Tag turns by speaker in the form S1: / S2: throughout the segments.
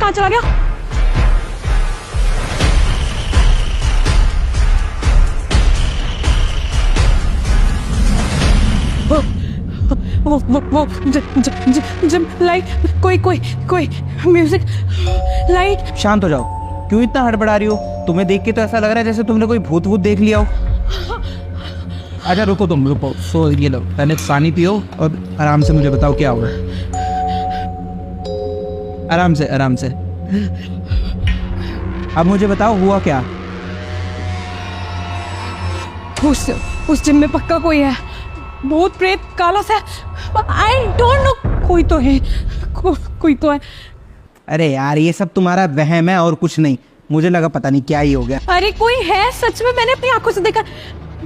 S1: कहाँ चला गया? वो जिम लाइट, कोई म्यूजिक लाइट।
S2: शांत हो जाओ, क्यों इतना हड़बड़ा रही हो? तुम्हें देख के तो ऐसा लग रहा है जैसे तुमने कोई भूत देख लिया हो। अच्छा रुको, तुम रुको। सो ये लो, पहले पानी पियो और आराम से मुझे बताओ क्या हुआ। आराम से आराम से। अब मुझे बताओ हुआ क्या?
S1: उस जिम में पक्का कोई है, भूत प्रेत काला सा, आई डोंट नो, कोई तो है, कोई तो है।
S2: अरे यार ये सब तुम्हारा वहम है और कुछ नहीं। मुझे लगा पता नहीं क्या ही हो गया।
S1: अरे कोई है सच में, मैंने अपनी आंखों से देखा।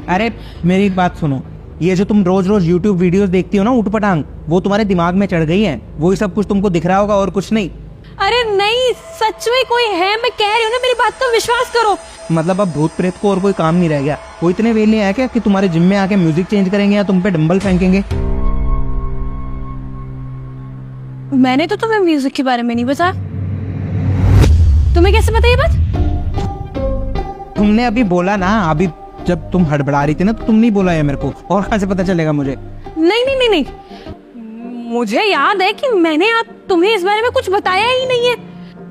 S2: अरे मेरी एक बात सुनो, ये जो तुम रोज रोज यूट्यूब वीडियोस देखती हो ना उठपटांग, वो तुम्हारे दिमाग में चढ़ गई है। वही सब कुछ तुमको दिख रहा होगा और कुछ नहीं।
S1: अरे नहीं, सच में कोई है, मैं कह रही हूँ ना, मेरी बात तो विश्वास करो।
S2: मतलब अब भूत प्रेत को और कोई काम नहीं रह गया? वो इतने वेले हैं क्या कि तुम्हारे जिम में आके म्यूजिक चेंज करेंगे या तुम पे डंबल फेंकेंगे?
S1: मैंने तो तुम्हें म्यूजिक के बारे में नहीं बताया। तुम्हें कैसे पता ये बात?
S2: तुमने अभी बोला ना, अभी जब तुम हड़बड़ा रही थी ना तो तुम नहीं बोला है मेरे को, और कहाँ से पता चलेगा मुझे?
S1: नहीं, मुझे याद है कि मैंने आज तुम्हें इस बारे में कुछ बताया ही नहीं है।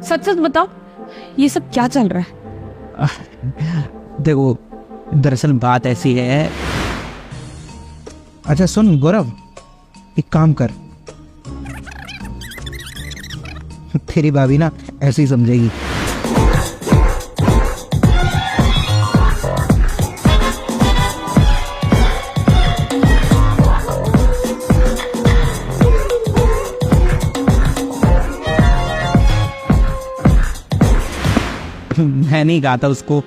S1: सच बताओ, ये सब क्या चल रहा है?
S2: देखो दरअसल बात ऐसी है। अच्छा सुन गौरव, एक काम कर, तेरी भाभी ना ऐसे ही समझेगी। मैं नहीं कहा था उसको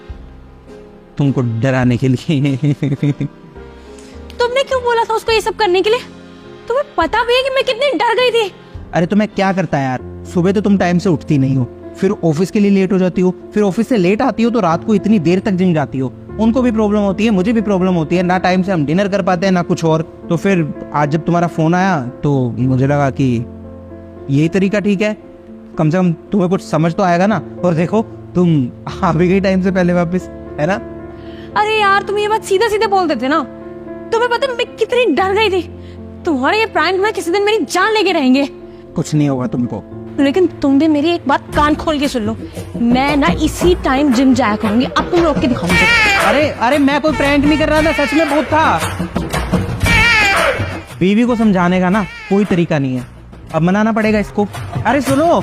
S2: तुमको डराने के लिए।
S1: तुमने क्यों बोला था उसको ये सब करने के लिए? तुम्हें पता भी है कि मैं कितनी डर गई थी।
S2: अरे तो मैं क्या करता यार, सुबह तो तुम टाइम से उठती नहीं हो, फिर ऑफिस के लिए लेट हो जाती हो, फिर ऑफिस से लेट आती हो तो रात को इतनी देर तक जिम जाती हो। उनको भी प्रॉब्लम होती है, मुझे भी प्रॉब्लम होती है, ना टाइम से हम डिनर कर पाते हैं ना कुछ और। तो फिर आज जब तुम्हारा फोन आया तो मुझे लगा कि यही तरीका ठीक है, कम से कम तुम्हें कुछ समझ तो आएगा ना। और देखो तुम आ भी गई टाइम से पहले वापस, है ना?
S1: अरे यार तुम ये बात सीधे बोल देते ना। तुम्हें पता है मैं कितनी डर गई थी। तुम्हारे ये प्रैंक में किसी दिन मेरी जान लेके रहेंगे।
S2: कुछ नहीं होगा तुमको।
S1: लेकिन तुम भी मेरी एक बात कान खोल के सुन लो, मैं ना इसी टाइम जिम जाया करूंगी। अब तुम रोक के दिखाऊंगी।
S2: अरे मैं कोई प्रैंक नहीं कर रहा था, सच में भूत था। बीवी को समझाने का ना कोई तरीका नहीं है, अब मनाना पड़ेगा इसको। अरे सुनो,